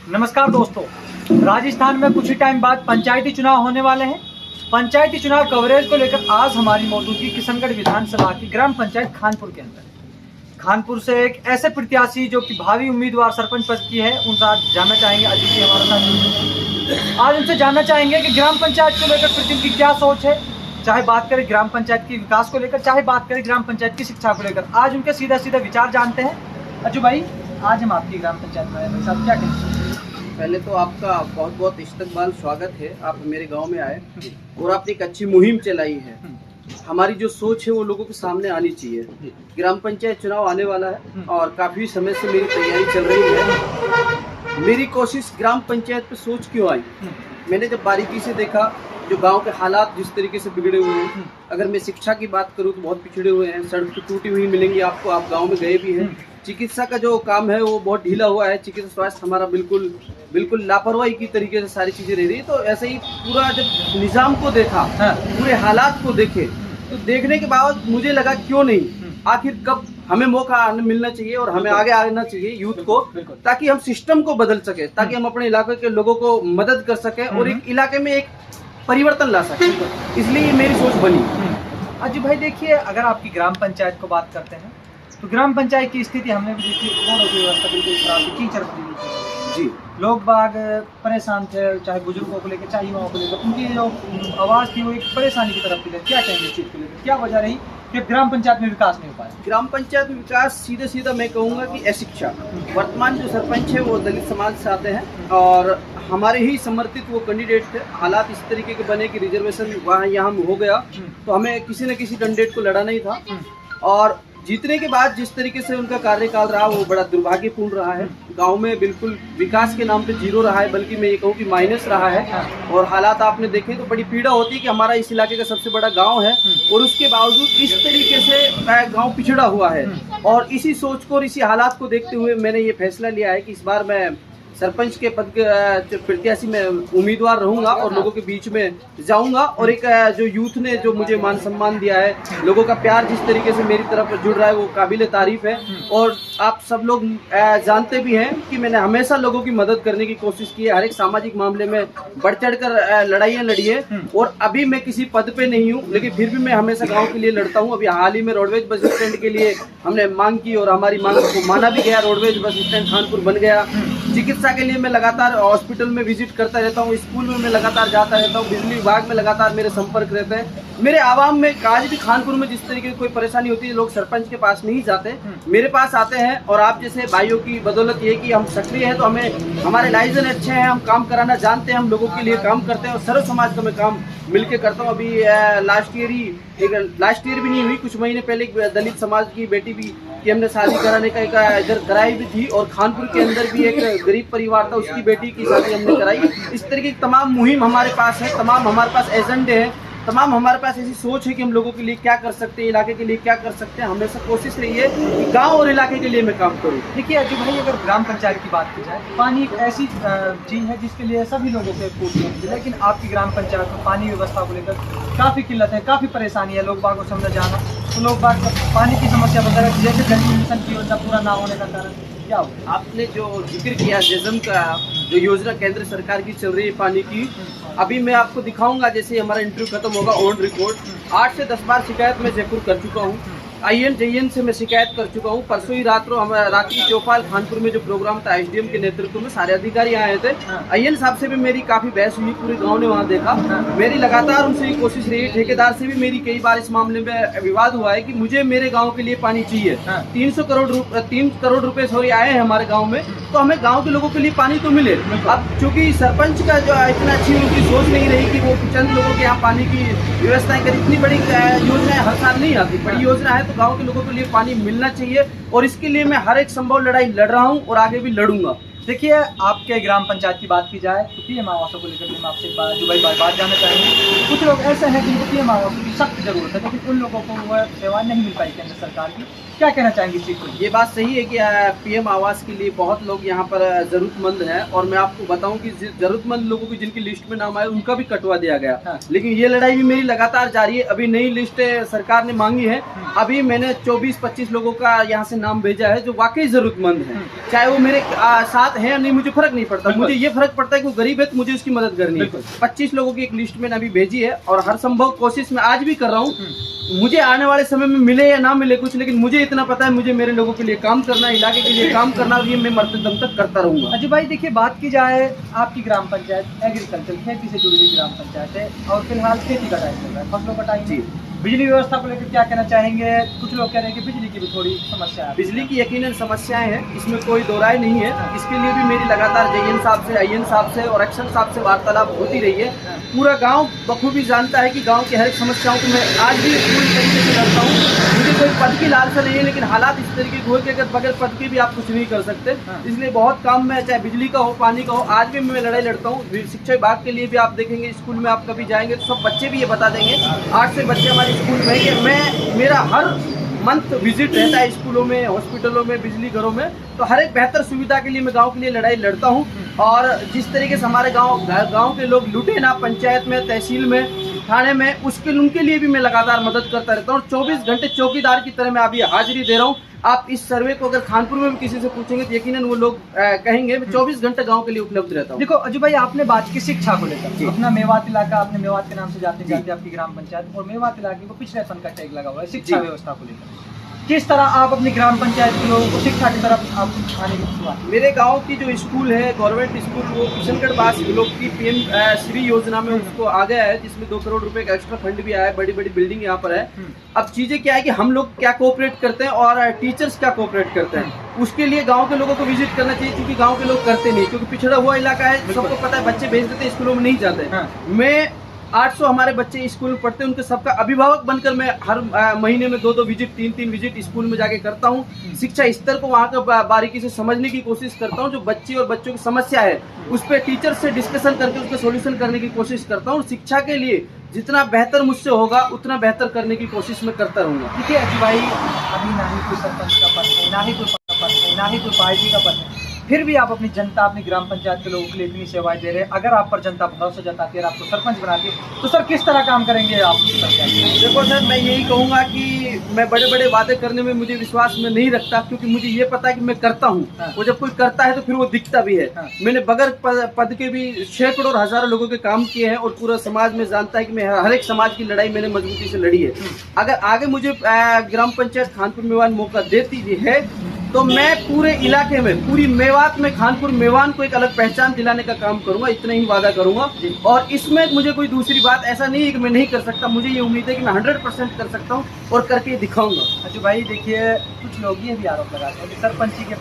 नमस्कार दोस्तों, राजस्थान में कुछ ही टाइम बाद पंचायती चुनाव होने वाले हैं। पंचायती चुनाव कवरेज को लेकर आज हमारी मौजूदगी किशनगढ़ विधानसभा की ग्राम पंचायत खानपुर के अंदर। खानपुर से एक ऐसे प्रत्याशी जो कि भावी उम्मीदवार सरपंच पद की है, उनसे आज जानना चाहेंगे। अजीत जी हमारे साथ, आज उनसे जानना चाहेंगे कि ग्राम पंचायत को लेकर प्रति उनकी क्या सोच है, चाहे बात करें ग्राम पंचायत की विकास को लेकर, चाहे बात करें ग्राम पंचायत की शिक्षा को लेकर। आज उनके सीधा सीधा विचार जानते हैं। अज्जू भाई, आज हम आपकी ग्राम पंचायत में आए हैं, साहब क्या कहेंगे? पहले तो आपका बहुत बहुत इस्तकबाल, स्वागत है। आप मेरे गांव में आए और आपने एक अच्छी मुहिम चलाई है। हमारी जो सोच है वो लोगों के सामने आनी चाहिए। ग्राम पंचायत चुनाव आने वाला है और काफ़ी समय से मेरी तैयारी चल रही है। मेरी कोशिश ग्राम पंचायत पे सोच क्यों आई, मैंने जब बारीकी से देखा जो गांव के हालात जिस तरीके से बिगड़े हुए हैं। अगर मैं शिक्षा की बात करूं तो बहुत पिछड़े हुए हैं, सड़क तो टूटी हुई मिलेंगी आपको, आप गाँव में गए भी हैं। चिकित्सा का जो काम है वो बहुत ढीला हुआ है, चिकित्सा स्वास्थ्य हमारा बिल्कुल लापरवाही की तरीके से सारी चीज़ें रह रही है। तो ऐसे ही पूरा जब निज़ाम को देखा, पूरे हालात को देखे, तो देखने के बाद मुझे लगा क्यों नहीं, आखिर कब हमें मौका मिलना चाहिए और हमें आगे आना चाहिए यूथ को, ताकि हम सिस्टम को बदल सके, ताकि हम अपने इलाके के लोगों को मदद कर सकें और एक इलाके में एक परिवर्तन ला सकें। इसलिए मेरी सोच बनी। अज्जू भाई देखिए, अगर आपकी ग्राम पंचायत को बात करते हैं तो ग्राम पंचायत की स्थिति हमने भी देखी, रोड की व्यवस्था बिल्कुल खराब थी, कीचड़ थी जी। लोग बाग परेशान थे, चाहे बुजुर्गों को लेकर, चाहे युवाओं को लेकर। उनकी जो आवाज़ थी वो एक परेशानी की तरफ थी। क्या कहेंगे इस चीज़ को लेकर, क्या वजह रही कि ग्राम पंचायत में विकास नहीं हो पाया? ग्राम पंचायत में विकास सीधे सीधा मैं कहूँगा कि अशिक्षा। वर्तमान जो सरपंच है वो दलित समाज से आते हैं और हमारे ही समर्थित वो कैंडिडेट थे। हालात इस तरीके के बने कि रिजर्वेशन वहाँ यहाँ हो गया, तो हमें किसी न किसी कैंडिडेट को लड़ाना ही था। और जीतने के बाद जिस तरीके से उनका कार्यकाल रहा वो बड़ा दुर्भाग्यपूर्ण रहा है। गांव में बिल्कुल विकास के नाम पे जीरो रहा है, बल्कि मैं ये कहूँ कि माइनस रहा है। और हालात आपने देखे तो बड़ी पीड़ा होती है कि हमारा इस इलाके का सबसे बड़ा गांव है और उसके बावजूद इस तरीके से गांव पिछड़ा हुआ है। और इसी सोच को और इसी हालात को देखते हुए मैंने ये फैसला लिया है कि इस बार मैं सरपंच के पद के प्रत्याशी में उम्मीदवार रहूंगा और लोगों के बीच में जाऊंगा। और एक जो यूथ ने जो मुझे मान सम्मान दिया है, लोगों का प्यार जिस तरीके से मेरी तरफ जुड़ रहा है वो काबिले तारीफ है। और आप सब लोग जानते भी हैं कि मैंने हमेशा लोगों की मदद करने की कोशिश की है, हर एक सामाजिक मामले में बढ़ चढ़ कर लड़ाइयाँ लड़ी है। और अभी मैं किसी पद पे नहीं हूँ, लेकिन फिर भी मैं हमेशा गाँव के लिए लड़ता हूँ। अभी हाल ही में रोडवेज बस स्टैंड के लिए हमने मांग की और हमारी मांग को माना भी गया, रोडवेज बस स्टैंड खानपुर बन गया। चिकित्सा के लिए मैं लगातार हॉस्पिटल में विजिट करता रहता हूँ, स्कूल में मैं लगातार जाता रहता हूँ, बिजली विभाग में लगातार मेरे संपर्क रहते हैं। मेरे आवाम में आज भी खानपुर में जिस तरीके की कोई परेशानी होती है, लोग सरपंच के पास नहीं जाते, मेरे पास आते हैं। और आप जैसे भाइयों की बदौलत ये कि हम सक्रिय हैं, तो हमें हमारे लाइजन अच्छे हैं, हम काम कराना जानते हैं, हम लोगों के लिए काम करते हैं और सर्व समाज का मैं काम मिलके करता हूँ। अभी लास्ट ईयर भी नहीं हुई, कुछ महीने पहले एक दलित समाज की बेटी भी कि हमने शादी कराने का एक इधर कराई भी थी। और खानपुर के अंदर भी एक गरीब परिवार था, उसकी बेटी की शादी हमने कराई। इस तरीके की तमाम मुहिम हमारे पास है, तमाम हमारे पास एजेंडे हैं, तमाम हमारे पास ऐसी सोच है कि हम लोगों के लिए क्या कर सकते हैं, इलाके के लिए क्या कर सकते हैं। हमेशा कोशिश रही है कि गांव और इलाके के लिए मैं काम करूं। देखिए अजय भाई, अगर ग्राम पंचायत की बात की जाए, पानी एक ऐसी चीज़ है जिसके लिए सभी लोगों के पूर्ति होती है, लेकिन आपकी ग्राम पंचायत में पानी व्यवस्था को लेकर काफ़ी किल्लत है, काफ़ी परेशानी है। लोग बाग को समझ जाना तो लोग बाग पानी की समस्या बता रहे, जैसे जल मिशन की योजना पूरा ना होने का कारण क्या हो? आपने जो जिक्र किया जेजम का, जो योजना केंद्र सरकार की चल रही है पानी की, अभी मैं आपको दिखाऊंगा। जैसे हमारा इंटरव्यू खत्म होगा, ऑन रिकॉर्ड 8 से 10 बार शिकायत मैं जयपुर कर चुका हूँ। IN से मैं शिकायत कर चुका हूँ। परसों ही रात्रि चौपाल खानपुर में जो प्रोग्राम था SDM के नेतृत्व में सारे अधिकारी आए थे। IN साहब से भी मेरी काफी बहस हुई, पूरे गांव ने वहाँ देखा। मेरी लगातार उनसे कोशिश रही है, ठेकेदार से भी मेरी कई बार इस मामले में विवाद हुआ है कि मुझे मेरे गाँव के लिए पानी चाहिए। 3 करोड़ रुपए सॉरी आए हैं हमारे गाँव में, तो हमें गाँव के लोगों के लिए पानी तो मिले। अब चूंकि सरपंच का जो इतना अच्छी उनकी सोच नहीं रही कि वो चंद लोगों के यहाँ पानी की व्यवस्थाएं करें। इतनी बड़ी योजनाएं हर साल नहीं आती, बड़ी योजना है तो गांव के लोगों के लिए पानी मिलना चाहिए। और इसके लिए मैं हर एक संभव लड़ाई लड़ रहा हूं और आगे भी लड़ूंगा। देखिए, आपके ग्राम पंचायत की बात की जाए तो PM आवासों को लेकर मैं आपसे जो भाई बात जानना चाहेंगे। कुछ लोग ऐसे हैं जिनको PM आवासों की सख्त जरूरत है, लेकिन उन लोगों को वह सेवा नहीं मिल पाई केंद्र सरकार की। क्या कहना चाहेंगे इस चीज़ को? ये बात सही है कि PM आवास के लिए बहुत लोग यहाँ पर जरूरतमंद हैं। और मैं आपको बताऊं कि जरूरतमंद लोगों की जिनकी लिस्ट में नाम आए उनका भी कटवा दिया गया। हाँ। लेकिन ये लड़ाई भी मेरी लगातार जारी है। अभी नई लिस्ट सरकार ने मांगी है। अभी मैंने 24-25 लोगों का यहाँ से नाम भेजा है जो वाकई जरूरतमंद है। चाहे वो मेरे साथ हालात हैं या नहीं मुझे फर्क नहीं पड़ता, मुझे ये फर्क पड़ता है कि वो गरीब है तो मुझे उसकी मदद करनी है। 25 लोगों की एक लिस्ट मैंने अभी भेजी है और हर संभव कोशिश मैं आज भी कर रहा हूँ। मुझे आने वाले समय में मिले या ना मिले कुछ, लेकिन मुझे इतना पता है मुझे मेरे लोगों के लिए काम करना, इलाके के लिए काम करना, और ये मैं मरते दम तक करता रहूंगा। अजय भाई देखिए, बात की जाए आपकी ग्राम पंचायत एग्रीकल्चर खेती से जुड़ी हुई ग्राम पंचायत है और फिलहाल खेती का टाइम चल रहा है, फसलों का टाइम जी। बिजली व्यवस्था को लेकर क्या कहना चाहेंगे? कुछ लोग कह रहे हैं कि बिजली की भी थोड़ी समस्या है। बिजली की यकीनन समस्याएं हैं, इसमें कोई दो राय नहीं है। इसके लिए भी मेरी लगातार JN साहब से, IN साहब से और एक्शन साहब से वार्तालाप होती रही है। पूरा गांव बखूबी जानता है कि गांव की हर एक समस्याओं को मैं आज भी पूरी तरीके से लड़ता हूं। मुझे कोई पद की लालसा नहीं है, लेकिन हालात इस तरीके के हो कि अगर बगैर पद के भी आप कुछ नहीं कर सकते। इसलिए बहुत काम में, चाहे बिजली का हो, पानी का हो, आज भी मैं लड़ाई लड़ता हूँ। शिक्षा विभाग के लिए भी आप देखेंगे, स्कूल में आप कभी जाएंगे तो सब बच्चे भी ये बता देंगे, 8 से बच्चे हमारे स्कूल में है कि मेरा हर मंथ विजिट रहता है स्कूलों में, हॉस्पिटलों में, बिजली घरों में। तो हर एक बेहतर सुविधा के लिए मैं गांव के लिए लड़ाई लड़ता हूं। और जिस तरीके से हमारे गांव के लोग लुटे ना, पंचायत में, तहसील में, थाने में, उनके लिए भी मैं लगातार मदद करता रहता हूँ। 24 घंटे चौकीदार की तरह मैं अभी हाजिरी दे रहा हूँ। आप इस सर्वे को अगर खानपुर में भी किसी से पूछेंगे तो यकीनन वो लोग कहेंगे मैं 24 घंटे गांव के लिए उपलब्ध रहता हूँ। देखो अजय भाई, आपने बात की शिक्षा को लेकर, अपना मेवात इलाका, आपने मेवात के नाम से जाते आपकी ग्राम पंचायत, और मेवात इलाके को पिछड़ेपन का टैग लगा हुआ है शिक्षा व्यवस्था को लेकर। किस तरह आप अपनी ग्राम पंचायत के लोगों को शिक्षा की तरफ आप आने की शुरुआत? मेरे गांव की जो स्कूल है, गवर्नमेंट स्कूल, वो किशनगढ़ बास ब्लॉक की PM श्री योजना में उसको आ गया है, जिसमें 2 करोड़ रुपए का एक्स्ट्रा फंड भी आया है। बड़ी बड़ी बिल्डिंग यहाँ पर है। अब चीजें क्या है कि हम लोग क्या कोऑपरेट करते हैं और टीचर्स क्या कोऑपरेट करते हैं, उसके लिए गांव के लोगों को विजिट करना चाहिए, क्योंकि गांव के लोग करते नहीं, क्योंकि पिछड़ा हुआ इलाका है, सबको पता है, बच्चे भेज देते हैं, स्कूलों में नहीं जाते। मैं 800 हमारे बच्चे स्कूल में पढ़ते हैं, उनके सबका अभिभावक बनकर मैं हर महीने में 2-2 विजिट, 3-3 विजिट स्कूल में जाके करता हूँ। शिक्षा स्तर को वहाँ का बारीकी से समझने की कोशिश करता हूँ। जो बच्चे और बच्चों की समस्या है उस पर टीचर से डिस्कशन करके उसका सोल्यूशन करने की कोशिश करता हूँ। शिक्षा के लिए जितना बेहतर मुझसे होगा उतना बेहतर करने की कोशिश मैं करता रहूँगा। देखिए अजय भाई, अभी ना ही कोई सरपंच का पद है, ना ही कोई पद है, ना ही कोई पार्टी का पद है, फिर भी आप अपनी जनता, अपनी ग्राम पंचायत के लोगों के लिए इतनी सेवाएं दे रहे हैं। अगर आप पर जनता भरोसा जताती है, आपको सरपंच बनाती है, तो सर किस तरह काम करेंगे आप? देखो सर, मैं यही कहूँगा कि मैं बड़े बड़े वादे करने में मुझे विश्वास में नहीं रखता, क्योंकि मुझे ये पता है कि मैं करता हूँ। वो जब कोई करता है तो फिर वो दिखता भी है। मैंने बगैर पद के भी सैकड़ों और हजारों लोगों के काम किए हैं, और पूरा समाज में जानता है कि मैं हर एक समाज की लड़ाई मैंने मजबूती से लड़ी है। अगर आगे मुझे ग्राम पंचायत खानपुर मेवान मौका देती है तो मैं पूरे इलाके में, पूरी मेवात में, खानपुर मेवान को एक अलग पहचान दिलाने का काम करूंगा, इतना ही वादा करूंगा। और इसमें मुझे कोई दूसरी बात ऐसा नहीं है कि मैं नहीं कर सकता, मुझे ये उम्मीद है कि मैं 100% कर सकता हूं और करके दिखाऊंगा। अच्छा भाई देखिए, कुछ लोग ये भी आरोप लगाते हैं कि सरपंची के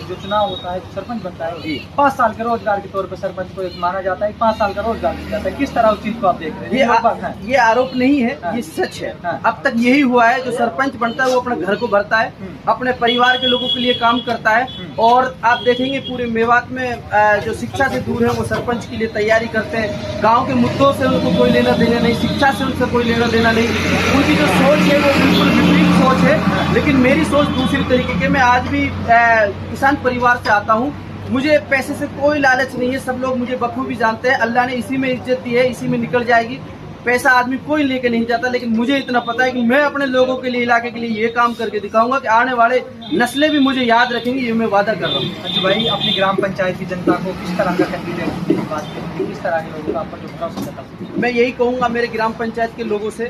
जो चुनाव होता है, सरपंच बनता है, 5 साल के रोजगार के तौर पर सरपंच को एक माना जाता है, 5 साल का रोजगार दिया जाता है। किस तरह उस चीज को आप देख रहे हैं? ये आरोप नहीं है, ये सच है। अब तक यही हुआ है, जो सरपंच बनता है वो अपने घर को भरता है, अपने परिवार के लोगों के लिए काम करता है। और आप देखेंगे पूरे मेवात में जो शिक्षा से दूर है वो सरपंच के लिए तैयारी करते हैं। गांव के मुद्दों से उनको कोई लेना देना नहीं, शिक्षा से उनसे कोई लेना देना नहीं। उनकी जो सोच है वो बिल्कुल विपरीत सोच है, लेकिन मेरी सोच दूसरी तरीके की। मैं आज भी किसान परिवार से आता हूँ, मुझे पैसे से कोई लालच नहीं है। सब लोग मुझे बखूबी जानते हैं, अल्लाह ने इसी में इज्जत दी है, इसी में निकल जाएगी। पैसा आदमी कोई लेके नहीं जाता, लेकिन मुझे इतना पता है कि मैं अपने लोगों के लिए, इलाके के लिए ये काम करके दिखाऊंगा कि आने वाले नस्लें भी मुझे याद रखेंगी, ये मैं वादा कर रहा हूँ। अच्छा भाई, अपनी ग्राम पंचायत की जनता को किस तरह का कैंडिडेट बात करेंगे, किस तरह के लोगों का आप पर जो भरोसा जता? मैं यही कहूँगा मेरे ग्राम पंचायत के लोगों से,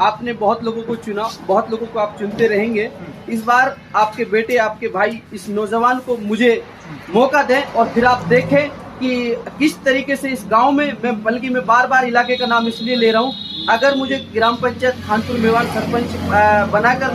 आपने बहुत लोगों को चुना, बहुत लोगों को आप चुनते रहेंगे। इस बार आपके बेटे, आपके भाई, इस नौजवान को मुझे मौका दें और फिर आप देखें कि किस तरीके से इस गांव में, बल्कि मैं बार बार इलाके का नाम इसलिए ले रहा हूं, अगर मुझे ग्राम पंचायत खानपुर मेवान सरपंच बनाकर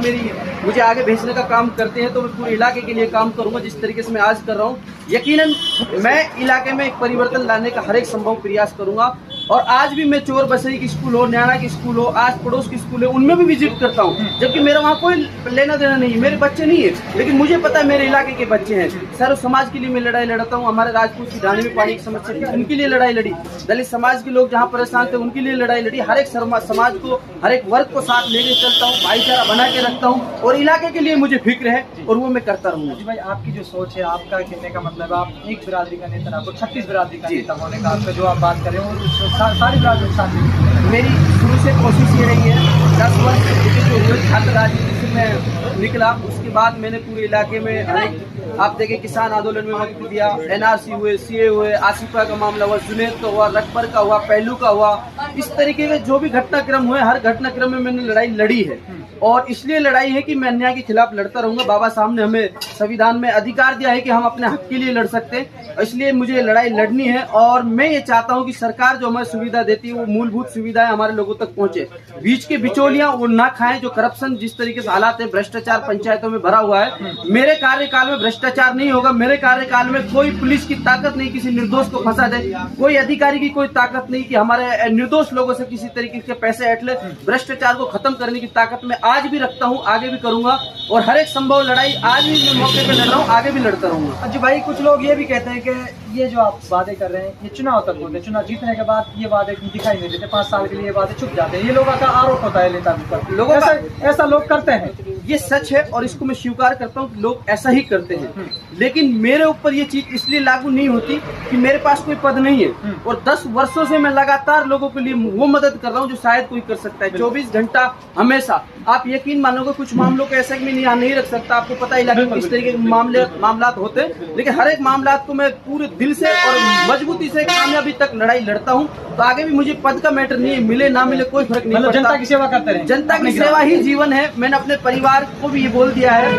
मुझे आगे भेजने का काम करते हैं तो मैं पूरे इलाके के लिए काम करूंगा, जिस तरीके से मैं आज कर रहा हूं। यकीनन मैं इलाके में एक परिवर्तन लाने का हर एक संभव प्रयास करूंगा। और आज भी मैं चोर बसई की स्कूल हो, न्याणा की स्कूल हो, आस पड़ोस की स्कूल है, उनमें भी विजिट करता हूँ, जबकि मेरा वहाँ कोई लेना देना नहीं है, मेरे बच्चे नहीं है, लेकिन मुझे पता है मेरे इलाके के बच्चे हैं। सर्व समाज के लिए मैं लड़ाई लड़ता हूँ। हमारे राजपूत की ढाणी में पानी की समस्या थी, उनके लिए लड़ाई लड़ी। दलित समाज के लोग जहाँ परेशान थे उनके लिए लड़ाई लड़ी। हर एक समाज को, हर एक वर्ग को साथ लेके चलता हूँ, भाईचारा बना के रखता हूँ, और इलाके के लिए मुझे फिक्र है और वो मैं करता रहूँगा। भाई आपकी जो सोच है, आपका कहने का मतलब आप एक बिरादरी का नेता, आपको 36 बिरादरी का नेता होने का, आपका जो आप बात करें वो सारी बिरादरी साथ में। मेरी शुरू से कोशिश ये रही है, 10 वर्ष जो हुए छात्र राजनीति से मैं निकला, उसके बाद मैंने पूरे इलाके में हर एक आप देखें किसान आंदोलन में वक्त दिया, NRC हुए, CA हुए, आसिफा का मामला हुआ, जुनैद का हुआ, रकबर का हुआ, पहलू का हुआ, इस तरीके के जो भी घटनाक्रम हुए हर घटनाक्रम में मैंने लड़ाई लड़ी है। और इसलिए लड़ाई है कि मैं अन्याय के खिलाफ लड़ता रहूंगा। बाबा साहब ने हमें संविधान में अधिकार दिया है कि हम अपने हक के लिए लड़ सकते हैं, इसलिए मुझे लड़ाई लड़नी है। और मैं ये चाहता हूं कि सरकार जो हमें सुविधा देती है वो मूलभूत सुविधाएं हमारे लोगों तक पहुंचे, बीच के बिचौलियां वो ना खाएं। जो करप्शन जिस तरीके से हालात है, भ्रष्टाचार पंचायतों में भरा हुआ है, मेरे कार्यकाल में भ्रष्टाचार नहीं होगा। मेरे कार्यकाल में कोई पुलिस की ताकत नहीं किसी निर्दोष को फंसा दे, कोई अधिकारी की कोई ताकत नहीं कि हमारे निर्दोष लोगों से किसी तरीके के पैसे हट ले। भ्रष्टाचार को खत्म करने की ताकत मैं आज भी रखता हूं, आगे भी करूंगा। और हर एक संभव लड़ाई आज भी मैं मौके पे लड़ रहा हूं, आगे भी लड़ता रहूंगा। अच्छा भाई, कुछ लोग ये भी कहते हैं कि ये जो आप वादे कर रहे हैं ये चुनाव तक होते हैं, चुनाव जीतने के बाद ये वादे दिखाई नहीं देते, 5 साल के लिए ये वादे छुप जाते हैं। ये लोगों का आरोप होता है नेता पर, लोगों का ऐसा लोग करते हैं। ये सच है और इसको मैं स्वीकार करता हूँ कि लोग ऐसा ही करते हैं, लेकिन मेरे ऊपर ये चीज इसलिए लागू नहीं होती कि मेरे पास कोई पद नहीं है। और 10 वर्षों से मैं लगातार लोगों के लिए वो मदद कर रहा हूँ जो शायद कोई कर सकता है, 24 घंटा हमेशा। आप यकीन मानोगे कुछ मामलों को ऐसा कि मैं नहीं रख सकता, आपको पता ही लगे किस तरीके के मामला होते हैं, लेकिन हर एक मामला को मैं पूरे दिल से और मजबूती से कामयाबी तक लड़ाई लड़ता हूँ। तो आगे भी मुझे पद का मैटर नहीं है, मिले ना मिले कोई फर्क नहीं मतलब पड़ता। जनता की सेवा करते रहे, जनता की सेवा ही जीवन है। मैंने अपने परिवार को भी ये बोल दिया है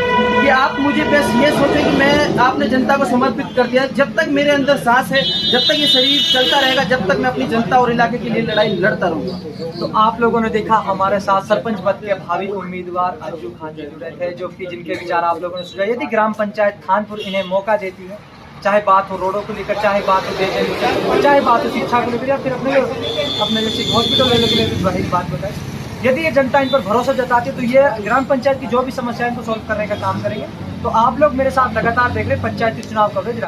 कि आप मुझे बस ये सोचें कि मैं आपने जनता को समर्पित कर दिया। जब तक मेरे अंदर सांस है, जब तक ये शरीर चलता रहेगा, जब तक मैं अपनी जनता और इलाके के लिए लड़ाई लड़ता रहूंगा। तो आप लोगों ने देखा हमारे साथ सरपंच पद के भावी उम्मीदवार अंजू खान जी जुड़े थे, जो कि जिनके विचार आप लोगों ने सुझाए। यदि ग्राम पंचायत खानपुर इन्हें मौका देती है, चाहे बात हो रोडों को लेकर, चाहे बात हो पेयजल, चाहे बात हो शिक्षा को लेकर, या फिर अपने जैसे हॉस्पिटल लेने के लिए वही बात बताए, यदि ये जनता इन पर भरोसा जताती है तो ये ग्राम पंचायत की जो भी समस्याएं को सॉल्व करने का काम करेंगे। तो आप लोग मेरे साथ लगातार देख रहे हैं पंचायती चुनाव कवरेज।